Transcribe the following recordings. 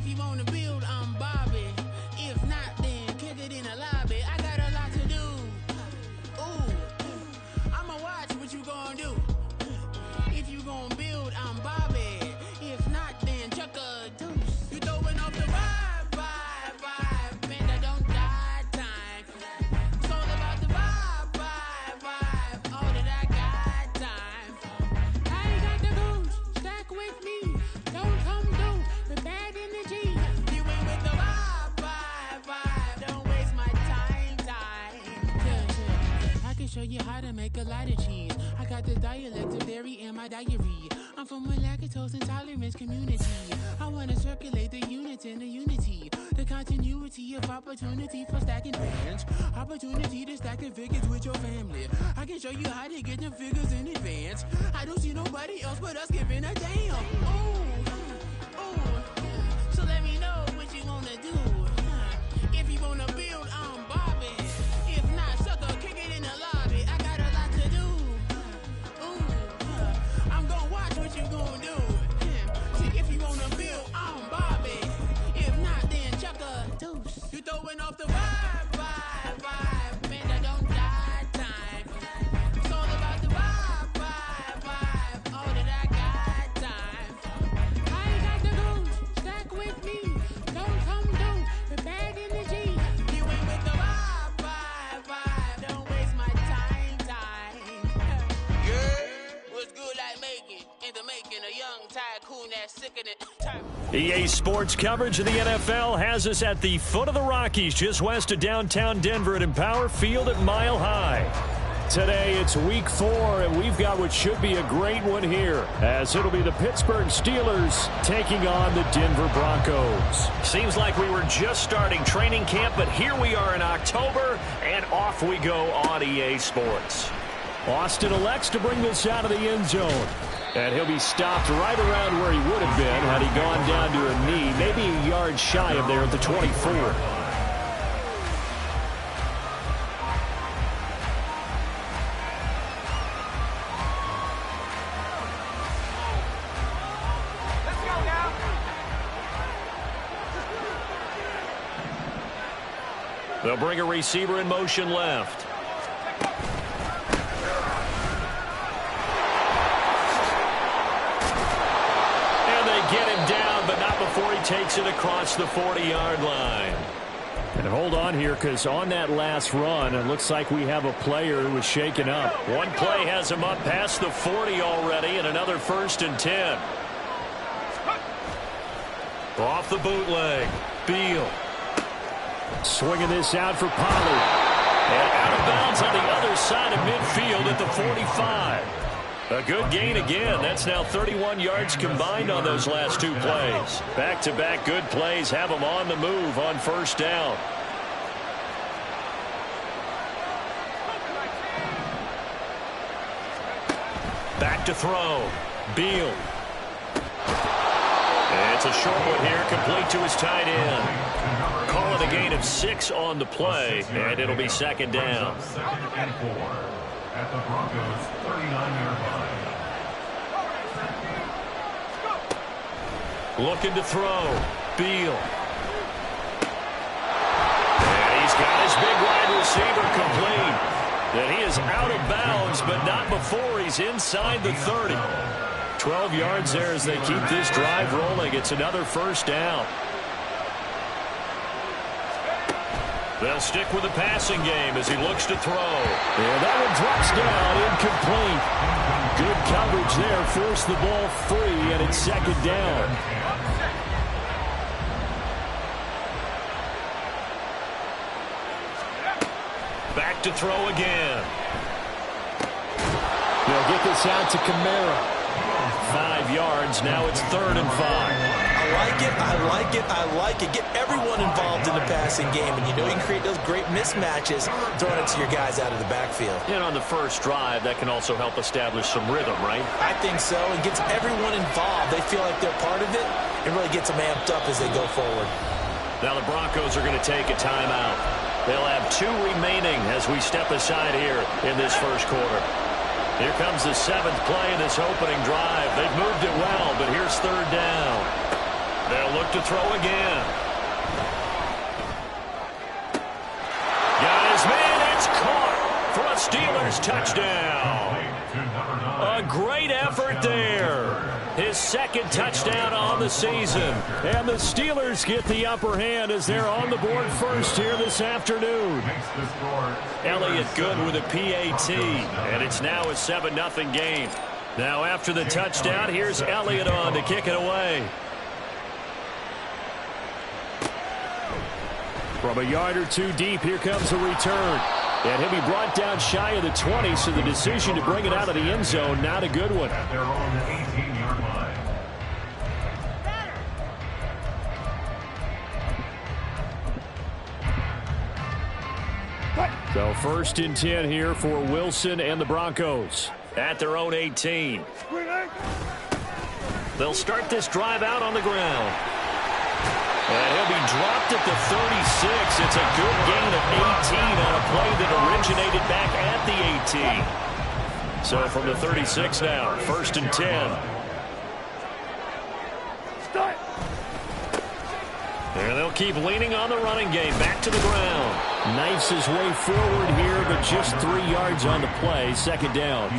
If you wanna build, I'm Bobby. If not, then kick it in the lobby. I got a lot to do. Ooh, I'ma watch what you gonna do. If you gonna build, I'm Bobby. If not, then chuck a deuce. You throwing off the vibe. Man, I don't die time. It's all about the vibe. All that I got time. I ain't got the goose. Stack with me. Don't come through with bad energy. You ain't with the vibe. Don't waste my time. Yeah. I can show you how to make a lot of cheese. I got the dialect of dairy in my diary. I'm from a lactose intolerance community. I wanna circulate the units in the unity. The continuity of opportunity for stacking bands. Opportunity to stack the figures with your family. I can show you how to get them figures in advance. I don't see nobody else but us giving a damn. Ooh. So let me know what you wanna do. If you wanna build, I'm Bobby. If not, sucker, kick it in the lobby. I got a lot to do. I'm gonna watch what you gonna do. See, if you wanna build, I'm Bobby. If not, then chuck a deuce. You throwing off the vibe. Man, I don't die time. It's all about the vibe. All that I got time. I ain't got the goose. Stack with me. Don't come through with bad energy. You ain't with the vibe. Don't waste my time. Yeah, what's good like making? In the making, a young tycoon that's sickening. EA Sports coverage of the NFL has us at the foot of the Rockies, just west of downtown Denver at Empower Field at Mile High. Today, it's Week 4, and we've got what should be a great one here, as it'll be the Pittsburgh Steelers taking on the Denver Broncos. Seems like we were just starting training camp, but here we are in October, and off we go on EA Sports. Austin elects to bring this out of the end zone. And he'll be stopped right around where he would have been had he gone down to a knee, maybe a yard shy of there at the 24. Let's go now. They'll bring a receiver in motion left. Get him down, but not before he takes it across the 40-yard line. And hold on here, because on that last run, it looks like we have a player who was shaken up. One play has him up past the 40 already, and another 1st and 10. Off the bootleg, Beal. Swinging this out for Pollard. And out of bounds on the other side of midfield at the 45. A good gain again. That's now 31 yards combined on those last two plays. Back-to-back good plays have them on the move on 1st down. Back to throw. Beal. It's a short one here, complete to his tight end. Call it a gain of 6 on the play, and it'll be 2nd down. 2nd and 4 at the Broncos' 39-yard line. Looking to throw. Beal. And he's got his big wide receiver complete. And he is out of bounds, but not before he's inside the 30. 12 yards there as they keep this drive rolling. It's another 1st down. They'll stick with the passing game as he looks to throw. And that one drops down, incomplete. Good coverage there, forced the ball free, and it's 2nd down. Back to throw again. They'll get this out to Kamara. 5 yards, now it's 3rd and 5. I like it. Get everyone involved in the passing game, and you know you can create those great mismatches throwing it to your guys out of the backfield. And on the first drive, that can also help establish some rhythm, right? I think so. It gets everyone involved. They feel like they're part of it. It really gets them amped up as they go forward. Now the Broncos are going to take a timeout. They'll have 2 remaining as we step aside here in this first quarter. Here comes the 7th play in this opening drive. They've moved it well, but here's 3rd down. They'll look to throw again. Got his man. It's caught for a Steelers touchdown. A great effort there. His second touchdown on the season. And the Steelers get the upper hand as they're on the board first here this afternoon. Elliott good with a PAT, and it's now a 7-0 game. Now after the touchdown, here's Elliott on to kick it away. From a yard or two deep, here comes the return. And he'll be brought down shy of the 20, so the decision to bring it out of the end zone, not a good one. At their own 18-yard line. So 1st and 10 here for Wilson and the Broncos. At their own 18. They'll start this drive out on the ground. And he'll be dropped at the 36. It's a good gain of 18 on a play that originated back at the 18. So from the 36 now, 1st and 10. And they'll keep leaning on the running game. Back to the ground. Knifes his way forward here, but just 3 yards on the play. 2nd down.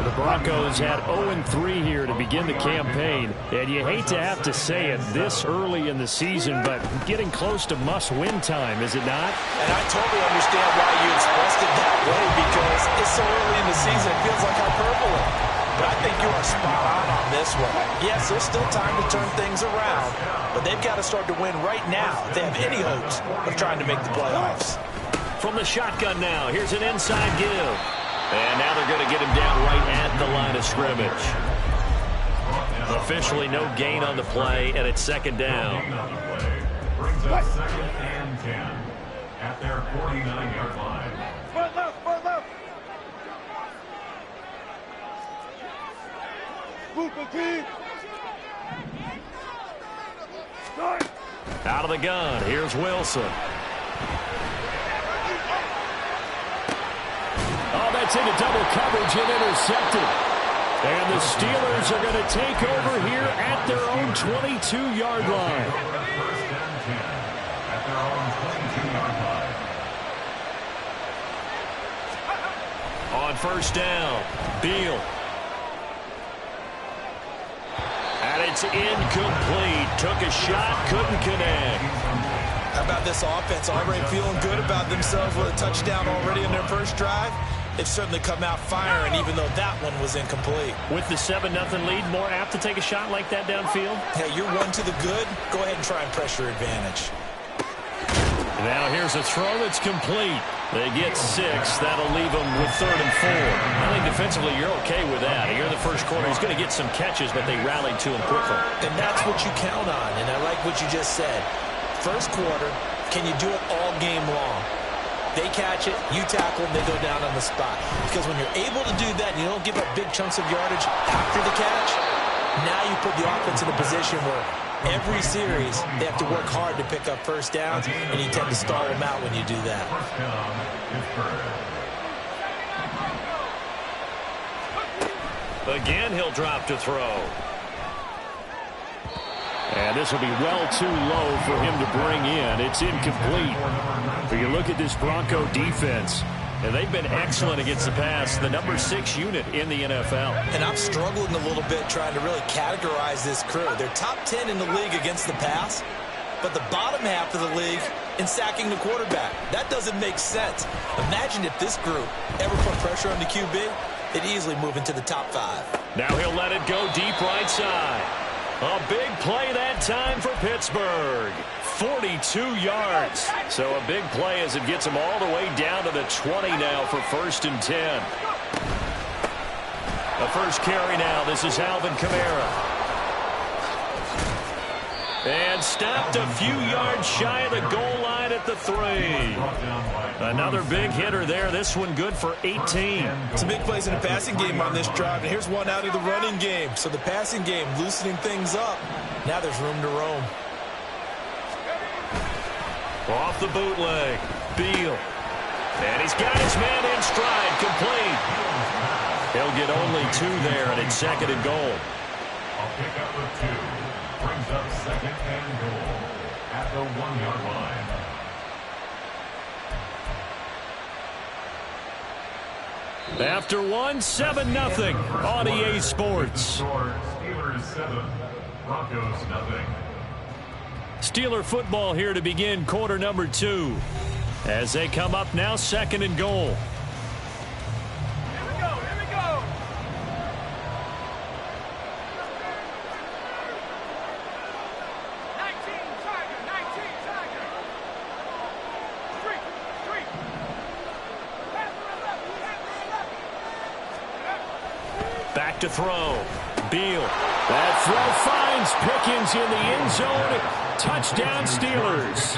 The Broncos had 0-3 here to begin the campaign. And you hate to have to say it this early in the season, but getting close to must-win time, is it not? And I totally understand why you expressed it that way, because it's so early in the season, it feels like hyperbole. But I think you are spot on this one. Yes, there's still time to turn things around, but they've got to start to win right now if they have any hopes of trying to make the playoffs. From the shotgun now, here's an inside give. And now they're going to get him down right at the line of scrimmage. Officially no gain on the play, and it's 2nd down. Brings up 2nd and 10 at their 49-yard line. Foot left, foot left. Out of the gun, here's Wilson. Oh, that's into double coverage and intercepted. And the Steelers are going to take over here at their own 22-yard line. 1st and 10 at their own 22-yard line. On 1st down, Beal. And it's incomplete. Took a shot, couldn't connect. How about this offense already feeling good about themselves with a touchdown already in their first drive? They've certainly come out firing, even though that one was incomplete. With the 7-0 lead, more apt to take a shot like that downfield? Hey, you're one to the good. Go ahead and try and pressure advantage. Now here's a throw that's complete. They get 6. That'll leave them with 3rd and 4. I think defensively you're okay with that. Here in the first quarter, he's going to get some catches, but they rallied to him quickly. And that's what you count on, and I like what you just said. First quarter, can you do it all game long? They catch it, you tackle them, they go down on the spot. Because when you're able to do that and you don't give up big chunks of yardage after the catch, now you put the offense in a position where every series they have to work hard to pick up first downs, and you tend to stall them out when you do that. 1st down is first. Again, he'll drop to throw. And this will be well too low for him to bring in. It's incomplete. But you look at this Bronco defense, and they've been excellent against the pass, the number 6 unit in the NFL. And I'm struggling a little bit trying to really categorize this crew. They're top 10 in the league against the pass, but the bottom half of the league in sacking the quarterback. That doesn't make sense. Imagine if this group ever put pressure on the QB, they'd easily move into the top 5. Now he'll let it go deep right side. A big play that time for Pittsburgh. 42 yards. So a big play as it gets him all the way down to the 20 now for 1st and 10. The first carry now. This is Alvin Kamara. And stopped a few yards shy of the goal line at the 3. Another big hitter there. This one good for 18. Some big plays in the passing game on this drive, and here's one out of the running game. So the passing game loosening things up. Now there's room to roam. Off the bootleg, Beal. And he's got his man in stride, complete. He'll get only 2 there, and it's 2nd and goal. I'll pick up with 2. brings up second and goal at the 1-yard line. After 7-0 on EA Sports. Steelers 7, Broncos 0. Steeler football here to begin quarter number 2. As they come up now, second and goal. Here we go, here we go. Back to throw. Beal. That throw finds Pickens in the end zone. Touchdown Steelers.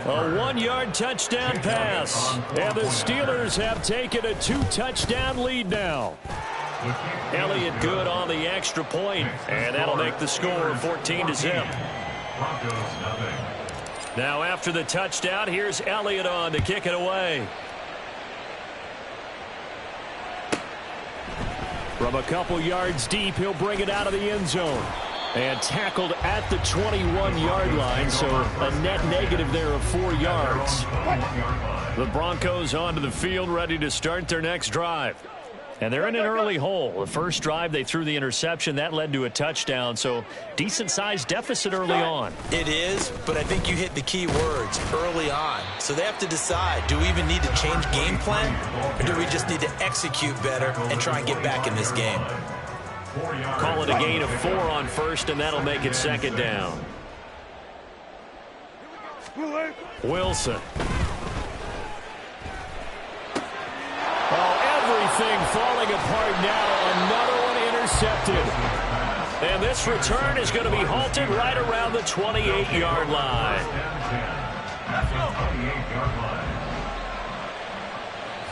A 1-yard touchdown pass. And the Steelers have taken a 2-touchdown lead now. Elliott good on the extra point, and that'll make the score 14-0. Now after the touchdown, here's Elliott on to kick it away. From a couple yards deep, he'll bring it out of the end zone. And tackled at the 21-yard line, so a net negative there of 4 yards. The Broncos onto the field, ready to start their next drive. And they're in an early hole. The first drive, they threw the interception. That led to a touchdown, so decent-sized deficit early on. It is, but I think you hit the key words, early on. So they have to decide, do we even need to change game plan, or do we just need to execute better and try and get back in this game? Call it a gain of 4 on first, and that'll make it second down. Wilson. Everything falling apart now. Another one intercepted. And this return is going to be halted right around the 28-yard line.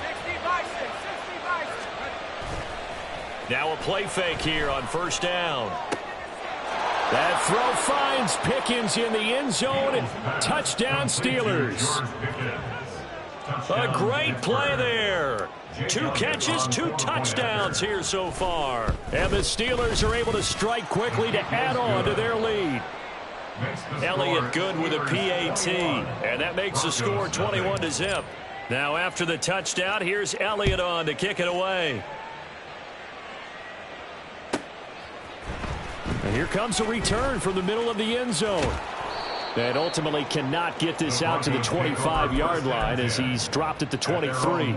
60 by 6, 60 by 6. Now a play fake here on first down. That throw finds Pickens in the end zone. Touchdown Steelers. A great play there. 2 catches, 2 touchdowns here so far. And the Steelers are able to strike quickly to add on to their lead. Elliott good with a PAT. And that makes the score 21-0. Now after the touchdown, here's Elliott on to kick it away. And here comes a return from the middle of the end zone. And ultimately cannot get this out to the 25-yard line as he's dropped at the 23.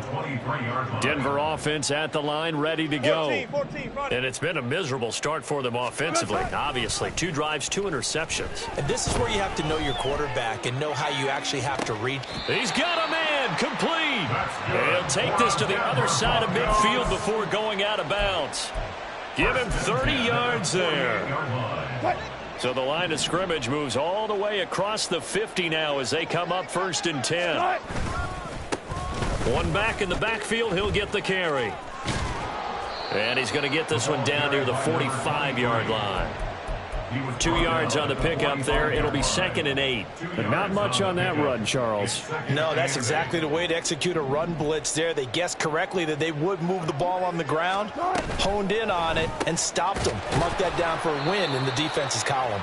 Denver offense at the line, ready to go. And it's been a miserable start for them offensively. Obviously, 2 drives, 2 interceptions. And this is where you have to know your quarterback and know how you actually have to read. He's got a man, complete. And he'll take this to the other side of midfield before going out of bounds. Give him 30 yards there. So the line of scrimmage moves all the way across the 50 now as they come up 1st and 10. One back in the backfield, he'll get the carry. And he's going to get this one down near the 45-yard line. 2 yards on the pickup there. It'll be 2nd and 8. But not much on that run, Charles. No, that's exactly the way to execute a run blitz there. They guessed correctly that they would move the ball on the ground, honed in on it, and stopped them. Mark that down for a win in the defense's column.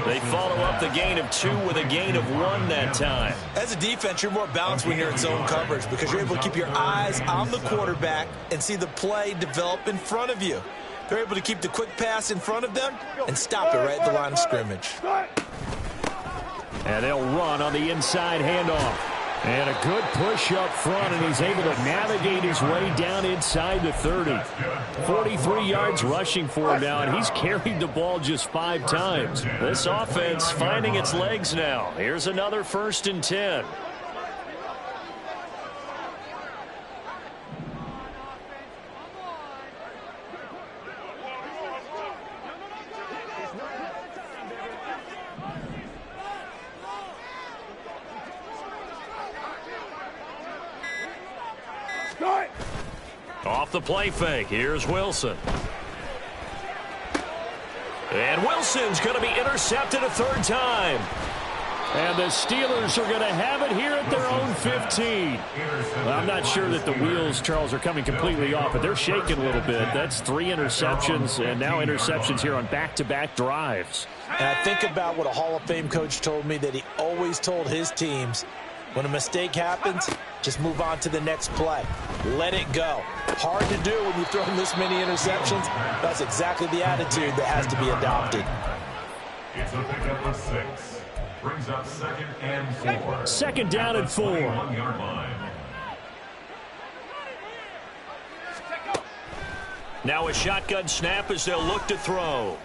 They follow up the gain of 2 with a gain of 1 that time. As a defense, you're more balanced when you're in zone coverage because you're able to keep your eyes on the quarterback and see the play develop in front of you. They're able to keep the quick pass in front of them and stop it right at the line of scrimmage. And they'll run on the inside handoff. And a good push up front, and he's able to navigate his way down inside the 30. 43 yards rushing for him now, and he's carried the ball just 5 times. This offense finding its legs now. Here's another 1st and 10. Off the play fake, here's Wilson. And Wilson's going to be intercepted a 3rd time. And the Steelers are going to have it here at their own 15. Well, I'm not sure that the wheels, Charles, are coming completely off, but they're shaking a little bit. That's 3 interceptions, and now interceptions here on back-to-back drives. And I think about what a Hall of Fame coach told me, that he always told his teams, when a mistake happens, just move on to the next play. Let it go. Hard to do when you throw this many interceptions. That's exactly the attitude that has to be adopted. It's a pickup of 6. Brings up 2nd and 4. Second down and 4. 21-yard line. Now a shotgun snap as they'll look to throw.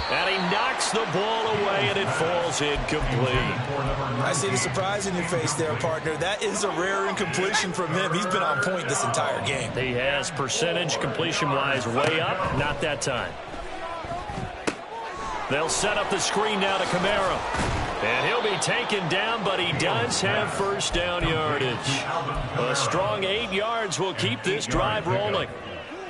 And he knocks the ball away, and it falls incomplete. I see the surprise in your face there, partner. That is a rare incompletion from him. He's been on point this entire game. He has percentage completion-wise way up. Not that time. They'll set up the screen now to Kamara. And he'll be taken down, but he does have first down yardage. A strong 8 yards will keep this drive rolling.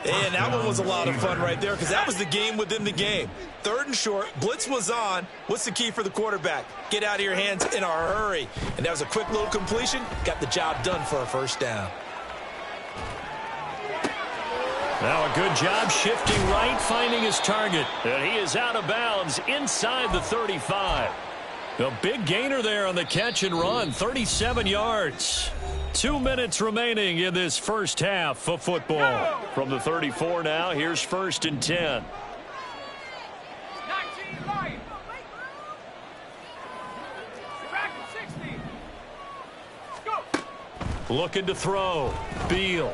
And that one was a lot of fun right there, because that was the game within the game. 3rd and short, blitz was on. What's the key for the quarterback? Get out of your hands in a hurry. And that was a quick little completion. Got the job done for a first down. Now a good job shifting right, finding his target. And he is out of bounds inside the 35. A big gainer there on the catch and run, 37 yards. 2 minutes remaining in this first half of football. From the 34 now, here's 1st and 10. 19 right. Back to 60. Go. Looking to throw. Beal.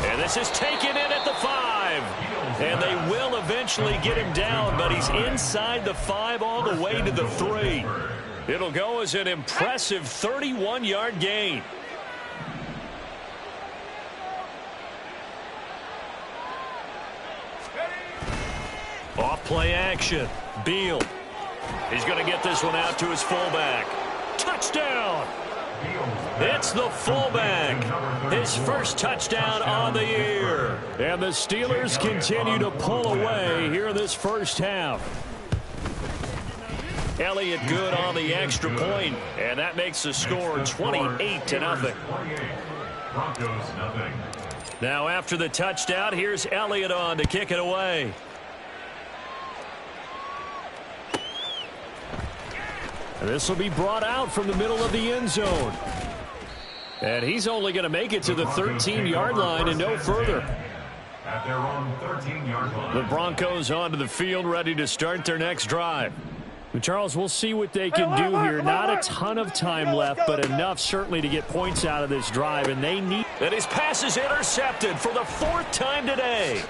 And this is taken in at the 5. And they will eventually get him down, but he's inside the 5 all the way to the 3. It'll go as an impressive 31-yard gain. Off play action. Beal. He's going to get this one out to his fullback. Touchdown! It's the fullback. His first touchdown on the year. And the Steelers continue to pull away here in this first half. Elliott good on the extra point, and that makes the score 28-0. Now after the touchdown, here's Elliott on to kick it away. This will be brought out from the middle of the end zone. And he's only going to make it to the 13-yard line and no further. At their own 13-yard line. The Broncos onto the field, ready to start their next drive. Charles, we'll see what they can do here. Not a ton of time left, but enough certainly to get points out of this drive, and they need... And his pass is intercepted for the 4th time today.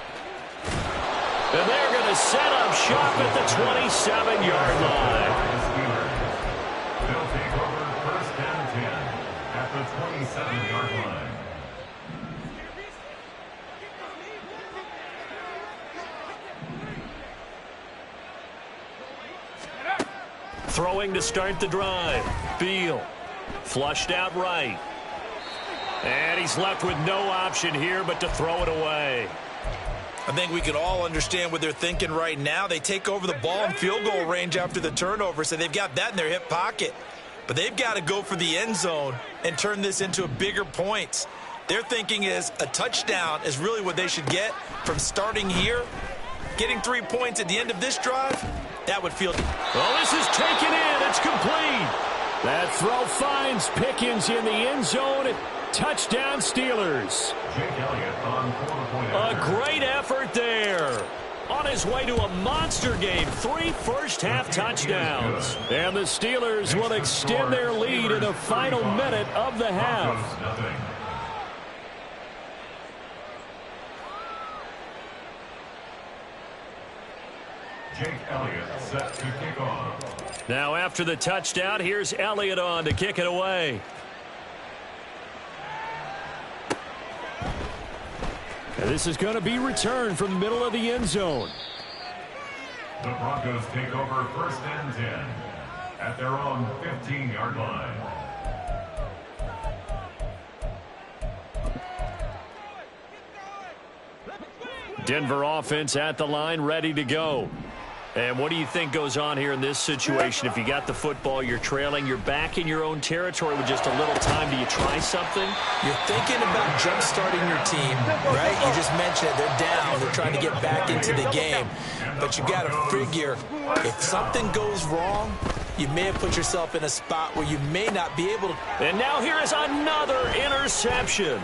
And they're going to set up shop at the 27-yard line. They'll take over 1st and 10 at the 27-yard line. Throwing to start the drive. Beal. Flushed out right. And he's left with no option here but to throw it away. I think we can all understand what they're thinking right now. They take over the ball in field goal range after the turnover, so they've got that in their hip pocket. But they've got to go for the end zone and turn this into bigger points. Their thinking is a touchdown is really what they should get from starting here. Getting 3 points at the end of this drive, that would feel... Well, this is taken in. It's complete. That throw finds Pickens in the end zone. Touchdown, Steelers. A great effort there. On his way to a monster game, 3 first-half touchdowns. And the Steelers will extend their lead in the final minute of the half. Jake Elliott set to kick off. Now after the touchdown, here's Elliott on to kick it away. And this is going to be returned from the middle of the end zone. The Broncos take over 1st and 10 at their own 15-yard line. Denver offense at the line, ready to go. And what do you think goes on here in this situation? If you got the football, you're trailing, you're back in your own territory with just a little time. Do you try something? You're thinking about jump-starting your team, right? You just mentioned it. They're down. They're trying to get back into the game. But you got to figure, if something goes wrong, you may have put yourself in a spot where you may not be able to. And now here is another interception.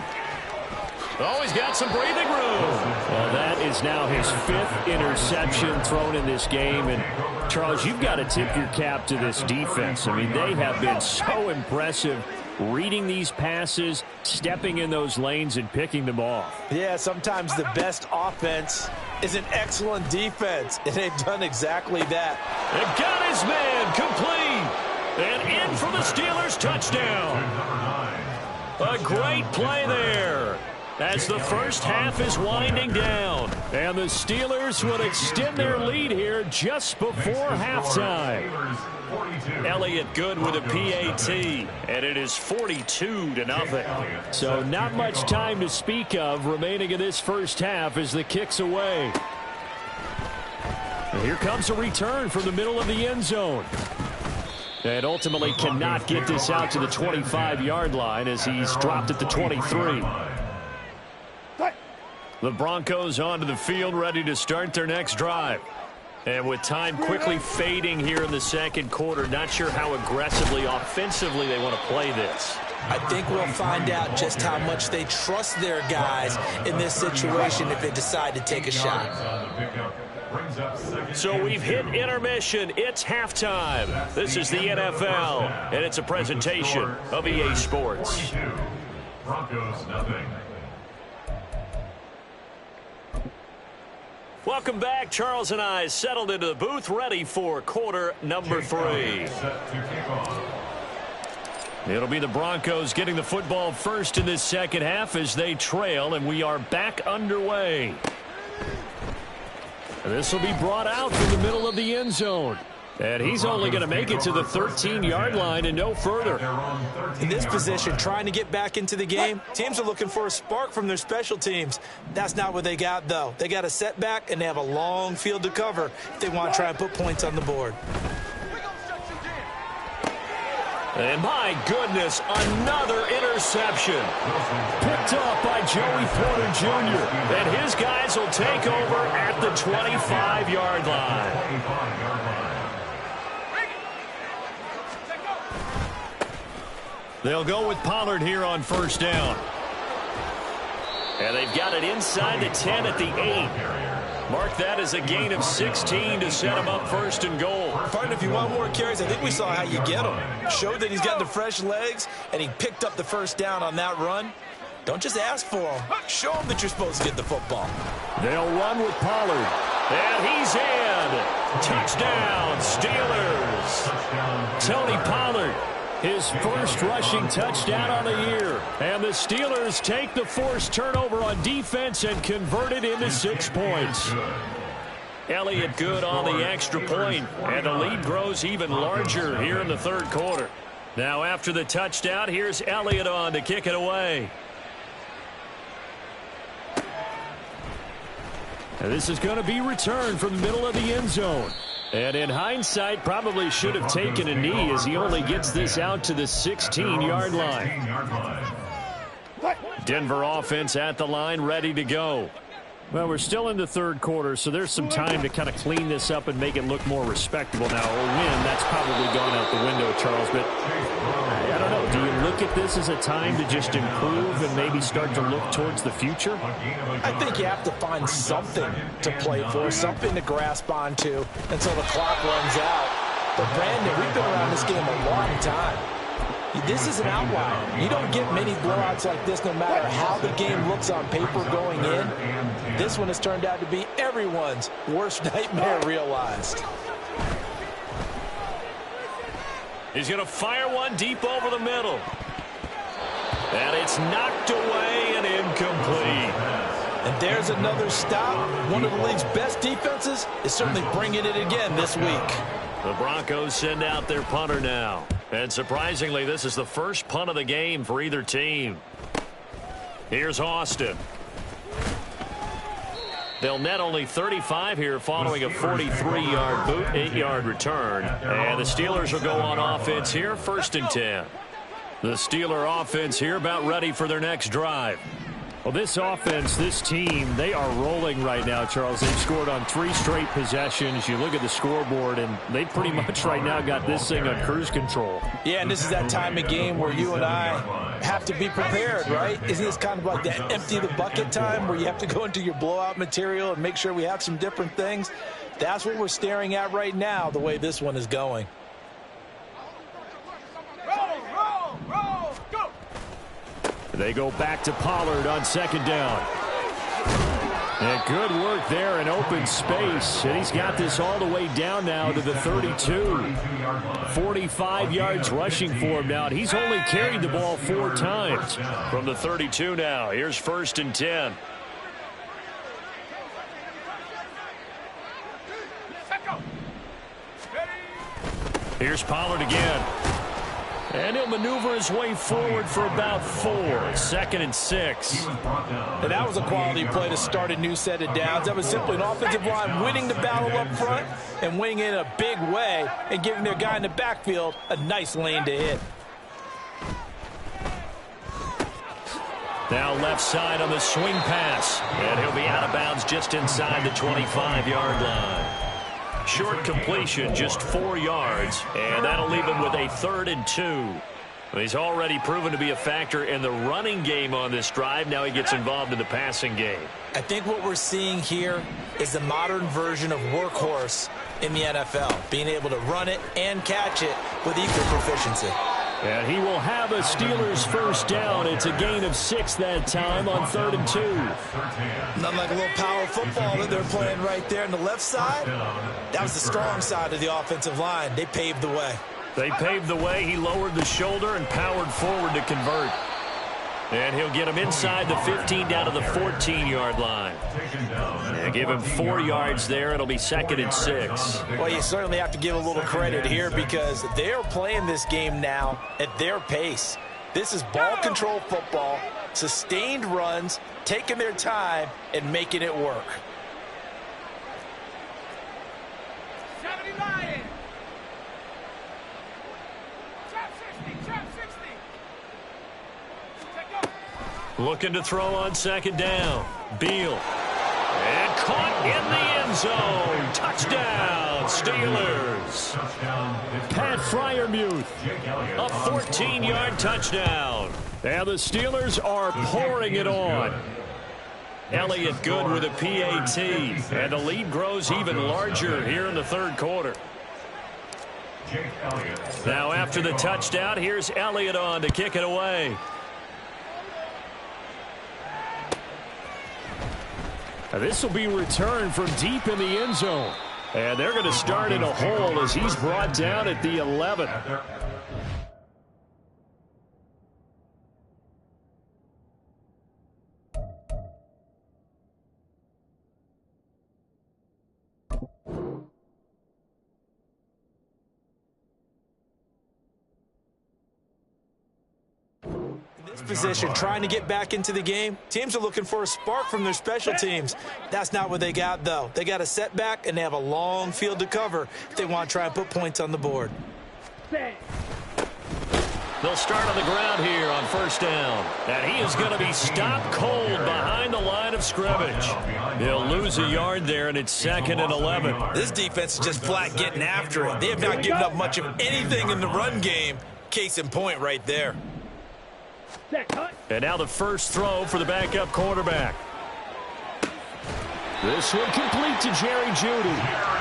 Oh, he's got some breathing room. Well, that is now his 5th interception thrown in this game. And, Charles, you've got to tip your cap to this defense. I mean, they have been so impressive reading these passes, stepping in those lanes, and picking them off. Yeah, sometimes the best offense is an excellent defense, and they've done exactly that. And got his man complete. And in for the Steelers touchdown. A great play there as the first half is winding down. And the Steelers will extend their lead here just before halftime. Elliott good with a PAT, and it is 42-0. So not much time to speak of remaining in this first half as the kick's away. And here comes a return from the middle of the end zone. And ultimately cannot get this out to the 25-yard line as he's dropped at the 23. The Broncos onto the field, ready to start their next drive. And with time quickly fading here in the second quarter, not sure how aggressively, offensively they want to play this. I think we'll find out just how much they trust their guys in this situation if they decide to take a shot. So we've hit intermission. It's halftime. This is the NFL, and it's a presentation of EA Sports. Broncos nothing. Welcome back. Charles and I settled into the booth, ready for quarter number 3. It'll be the Broncos getting the football first in this second half as they trail, and we are back underway. This will be brought out from the middle of the end zone. And he's only going to make it to the 13-yard line and no further. In this position, trying to get back into the game, teams are looking for a spark from their special teams. That's not what they got, though. They got a setback, and they have a long field to cover if they want to try and put points on the board. And my goodness, another interception. Picked up by Joey Porter Jr. And his guys will take over at the 25-yard line. They'll go with Pollard here on first down. And they've got it inside the 10 at the 8. Mark that as a gain of 16 to set him up first and goal. Partner, if you want more carries, I think we saw how you get him. Showed that he's got the fresh legs, and he picked up the first down on that run. Don't just ask for him. Show him that you're supposed to get the football. They'll run with Pollard. And he's in. Touchdown, Steelers. Tony Pollard, his first rushing touchdown on the year. And the Steelers take the forced turnover on defense and convert it into 6 points. Elliott good on the extra point, and the lead grows even larger here in the third quarter. Now after the touchdown, here's Elliott on to kick it away. And this is going to be returned from the middle of the end zone. And in hindsight, probably should have taken a knee as he only gets this out to the 16-yard line. Denver offense at the line, ready to go. Well, we're still in the third quarter, so there's some time to kind of clean this up and make it look more respectable. Now, a win, that's probably gone out the window, Charles, but I don't know. Do you look at this as a time to just improve and maybe start to look towards the future? I think you have to find something to play for, something to grasp onto until the clock runs out. But, Brandon, we've been around this game a long time. This is an outlier. You don't get many blowouts like this no matter how the game looks on paper going in. This one has turned out to be everyone's worst nightmare realized. He's going to fire one deep over the middle. And it's knocked away and incomplete. And there's another stop. One of the league's best defenses is certainly bringing it again this week. The Broncos send out their punter now. And surprisingly, this is the first punt of the game for either team. Here's Austin. They'll net only 35 here following a 43-yard boot, 8-yard return. And the Steelers will go on offense here, 1st and 10. The Steeler offense here about ready for their next drive. Well, this offense, this team, they are rolling right now, Charles. They've scored on 3 straight possessions. You look at the scoreboard, and they pretty much right now got this thing on cruise control. Yeah, and this is that time of game where you and I have to be prepared, right? Isn't this kind of like that empty the bucket time where you have to go into your blowout material and make sure we have some different things? That's what we're staring at right now, the way this one is going. They go back to Pollard on 2nd down. And good work there in open space. And he's got this all the way down now to the 32. 45 yards rushing for him now. And he's only carried the ball 4 times. From the 32 now, here's 1st and 10. Here's Pollard again. And he'll maneuver his way forward for about 4. 2nd and 6. And that was a quality play to start a new set of downs. That was simply an offensive line winning the battle up front and winning it in a big way and giving their guy in the backfield a nice lane to hit. Now left side on the swing pass. And he'll be out of bounds just inside the 25-yard line. Short completion, just 4 yards, and that'll leave him with a 3rd and 2. He's already proven to be a factor in the running game on this drive. Now he gets involved in the passing game. I think what we're seeing here is the modern version of workhorse in the NFL, being able to run it and catch it with equal proficiency. And he will have a Steelers 1st down. It's a gain of 6 that time on 3rd and 2. Nothing like a little power football that they're playing right there on the left side. That was the strong side of the offensive line. They paved the way. They paved the way. He lowered the shoulder and powered forward to convert. And he'll get him inside the 15 down to the 14-yard line. And give him 4 yards there. It'll be 2nd and 6. Well, you certainly have to give a little credit here because they're playing this game now at their pace. This is ball control football, sustained runs, taking their time, and making it work. Looking to throw on 2nd down. Beal. And caught in the end zone. Touchdown, Steelers. Pat Freiermuth. A 14-yard touchdown. And the Steelers are pouring it on. Elliott good with a PAT. And the lead grows even larger here in the 3rd quarter. Now after the touchdown, here's Elliott on to kick it away. This will be returned from deep in the end zone. And they're going to start in a hole as he's brought down at the 11. Position, trying to get back into the game. Teams are looking for a spark from their special teams. That's not what they got, though. They got a setback, and they have a long field to cover if they want to try and put points on the board. They'll start on the ground here on 1st down. And he is going to be stopped cold behind the line of scrimmage. He'll lose a yard there, and it's 2nd and 11. This defense is just flat getting after it. They have not given up much of anything in the run game. Case in point right there. And now the first throw for the backup quarterback. This one complete to Jerry Jeudy.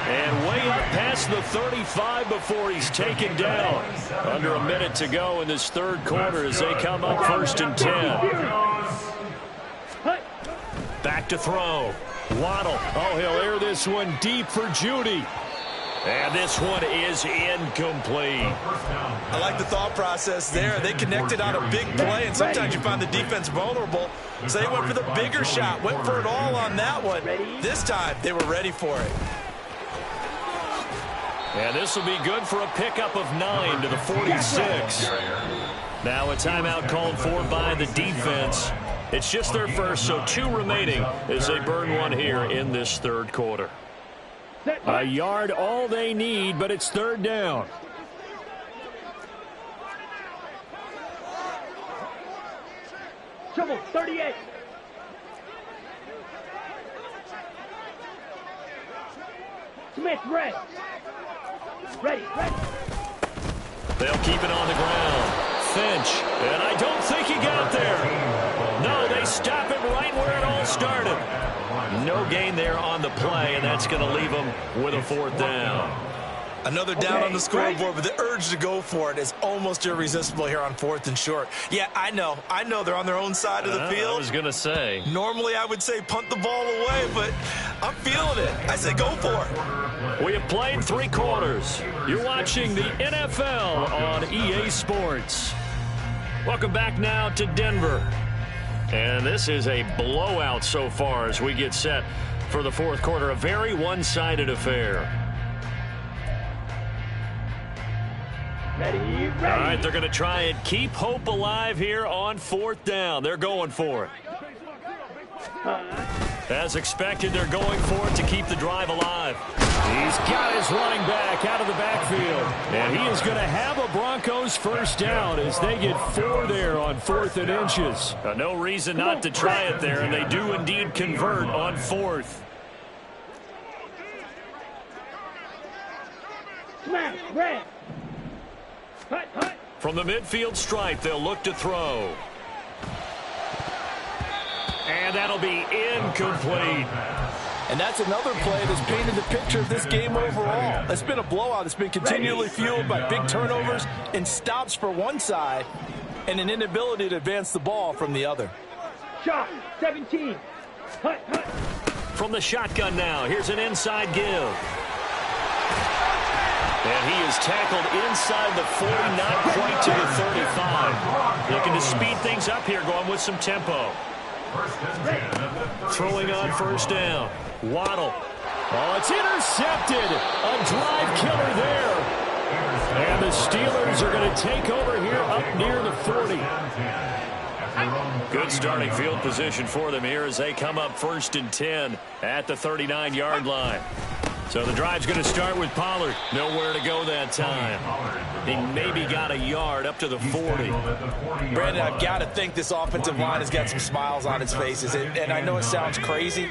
And way up past the 35 before he's taken down. Under a minute to go in this 3rd quarter as they come up 1st and 10. Back to throw. Waddle. Oh, he'll air this one deep for Jeudy. And this one is incomplete. I like the thought process there. They connected on a big play, and sometimes you find the defense vulnerable. So they went for the bigger shot, went for it all on that one. This time, they were ready for it. And this will be good for a pickup of 9 to the 46. Now a timeout called for by the defense. It's just their first, so 2 remaining as they burn one here in this third quarter. A yard all they need, but it's third down. Trouble, 38. Smith, red. Ready. They'll keep it on the ground. Finch, and I don't think he got there. No, they stop it right where it all started. No gain there on the play, and that's going to leave them with a 4th down. Another down on the scoreboard, but the urge to go for it is almost irresistible here on 4th and short. Yeah, I know they're on their own side of the field. I was going to say. Normally I would say punt the ball away, but I'm feeling it. I say go for it. We have played 3 quarters. You're watching the NFL on EA Sports. Welcome back now to Denver. And this is a blowout so far as we get set for the 4th quarter. A very one-sided affair. Ready. All right, they're going to try and keep hope alive here on 4th down. They're going for it. As expected, they're going for it to keep the drive alive. He's got his running back out of the backfield. And he is going to have a Broncos first down as they get 4 there on 4th and inches. No reason not to try it there, and they do indeed convert on 4th. Smash, red. From the midfield stripe, they'll look to throw. And that'll be incomplete. And that's another play that's painted the picture of this game overall. It's been a blowout. It's been continually fueled by big turnovers and stops for one side and an inability to advance the ball from the other. Shot, 17. From the shotgun now, here's an inside give. And he is tackled inside the 40, not quite to the 35. Looking to speed things up here, going with some tempo. Throwing on first down. Waddle. Oh, it's intercepted. A drive killer there. And the Steelers are going to take over here up near the 40. Good starting field position for them here as they come up 1st and 10 at the 39-yard line. So the drive's going to start with Pollard. Nowhere to go that time. He maybe got a yard up to the 40. Brandon, I've got to think this offensive line has got some smiles on its faces. And I know it sounds crazy,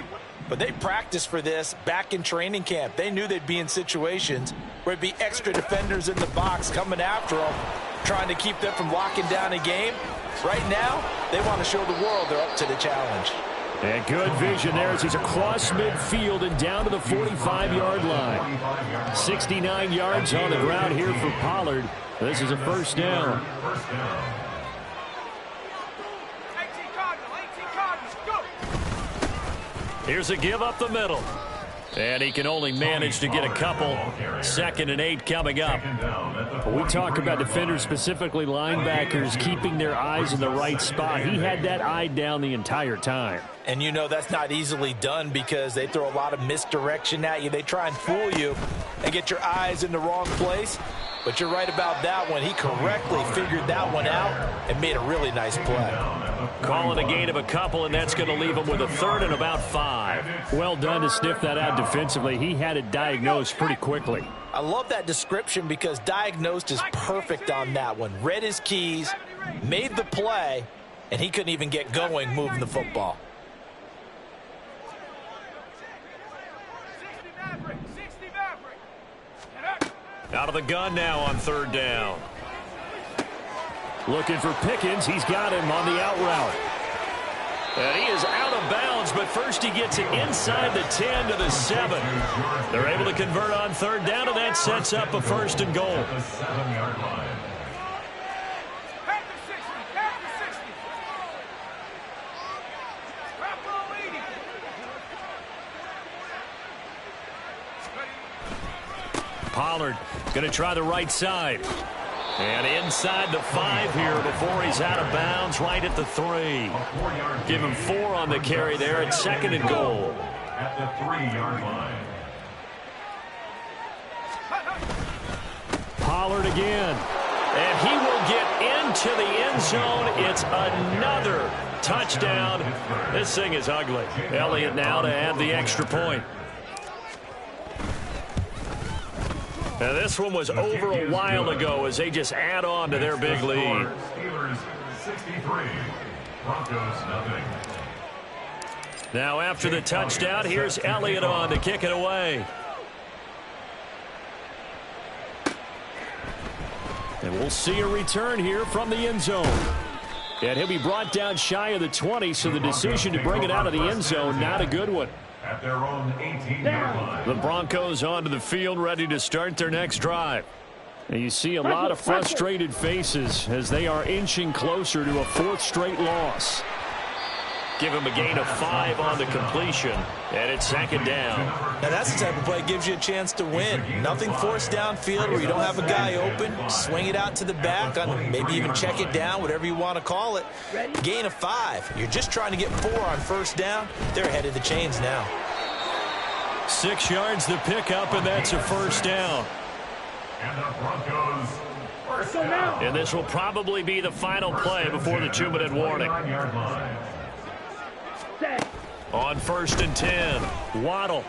but they practiced for this back in training camp. They knew they'd be in situations where it'd be extra defenders in the box coming after them, trying to keep them from locking down a game. Right now, they want to show the world they're up to the challenge. And good vision there as he's across midfield and down to the 45-yard line. 69 yards on the ground here for Pollard. This is a first down. 18 Cardinals, go! Here's a give up the middle. And he can only manage to get a couple. 2nd and 8 coming up. We talk about defenders, specifically linebackers, keeping their eyes in the right spot. He had that eye down the entire time. And you know that's not easily done because they throw a lot of misdirection at you. They try and fool you and get your eyes in the wrong place. But you're right about that one. He correctly figured that one out and made a really nice play. Calling a gain of a couple, and that's going to leave him with a 3rd and about 5. Well done to sniff that out defensively. He had it diagnosed pretty quickly. I love that description because diagnosed is perfect on that one. Read his keys, made the play, and he couldn't even get going moving the football. 60 Maverick. Out of the gun now on 3rd down. Looking for Pickens. He's got him on the out route. And he is out of bounds, but first he gets it inside the 10 to the 7. They're able to convert on 3rd down, and that sets up a 1st and goal. Pollard going to try the right side. And inside the 5 here before he's out of bounds, right at the 3. Give him 4 on the carry there at 2nd and goal. At the 3-yard line. Pollard again. And he will get into the end zone. It's another touchdown. This thing is ugly. Elliott now to add the extra point. Now this one was over a while ago as they just add on to their big lead. Steelers 63, Broncos nothing. Now after the touchdown, here's Elliott on to kick it away. And we'll see a return here from the end zone. And he'll be brought down shy of the 20, so the decision to bring it out of the end zone, not a good one. At their own 18-yard line. The Broncos onto the field, ready to start their next drive. And you see a lot of frustrated faces as they are inching closer to a fourth straight loss. Give him a gain of 5 on the completion, and it's second down. Now that's the type of play that gives you a chance to win. Nothing forced downfield where you don't have a guy open. Swing it out to the back, on maybe even check it down, whatever you want to call it. Gain of 5. You're just trying to get 4 on first down. They're ahead of the chains now. 6 yards the pickup, and that's a first down. And the Broncos first down. And this will probably be the final play before the 2-minute warning. 39-yard line. On first and 10, Waddle.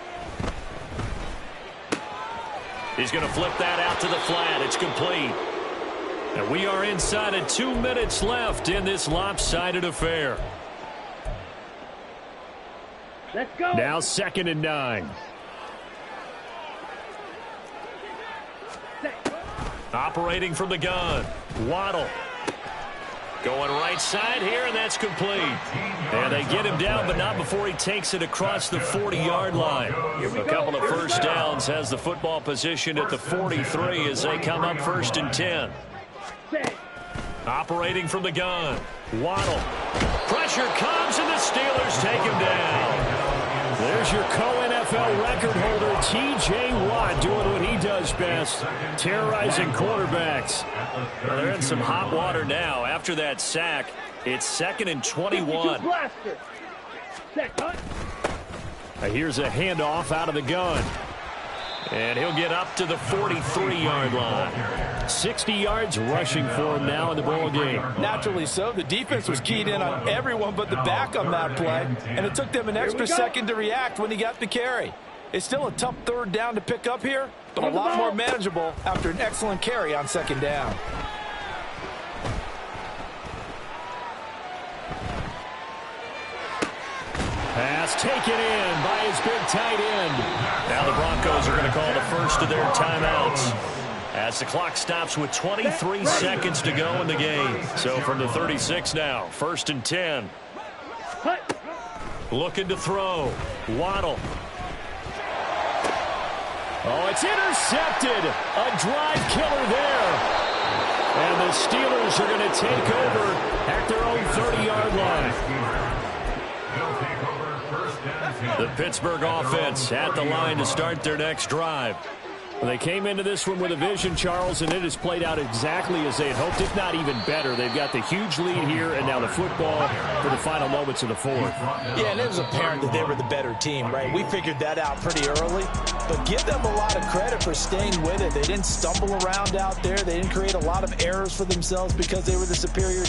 He's going to flip that out to the flat. It's complete. And we are inside of 2 minutes left in this lopsided affair. Let's go. Now 2nd and 9. Operating from the gun, Waddle. Going right side here, and that's complete. And they get him down, but not before he takes it across the 40-yard line. A couple of first downs, has the football position at the 43 as they come up 1st and 10. Operating from the gun, Waddle. Pressure comes, and the Steelers take him down. There's your co-NFL record holder, T.J. Watt, doing what he does best, terrorizing quarterbacks. Well, they're in some hot water now. After that sack, it's 2nd and 21. Here's a handoff out of the gun. And he'll get up to the 43-yard line. 60 yards rushing for him now in the ball game. Naturally so. The defense was keyed in on everyone but the back on that play, and it took them an extra second to react when he got the carry. It's still a tough 3rd down to pick up here, but a lot more manageable after an excellent carry on 2nd down. Pass taken in by his big tight end. Now the Broncos are going to call the first of their timeouts as the clock stops with 23 seconds to go in the game. So from the 36 now, 1st and 10. Looking to throw. Waddle. Oh, it's intercepted. A drive killer there. And the Steelers are going to take over at their own 30-yard line. The Pittsburgh offense at the line to start their next drive. They came into this one with a vision, Charles, and it has played out exactly as they had hoped, if not even better. They've got the huge lead here, and now the football for the final moments of the 4th. Yeah, and it was apparent that they were the better team, right? We figured that out pretty early, but give them a lot of credit for staying with it. They didn't stumble around out there. They didn't create a lot of errors for themselves because they were the superior team.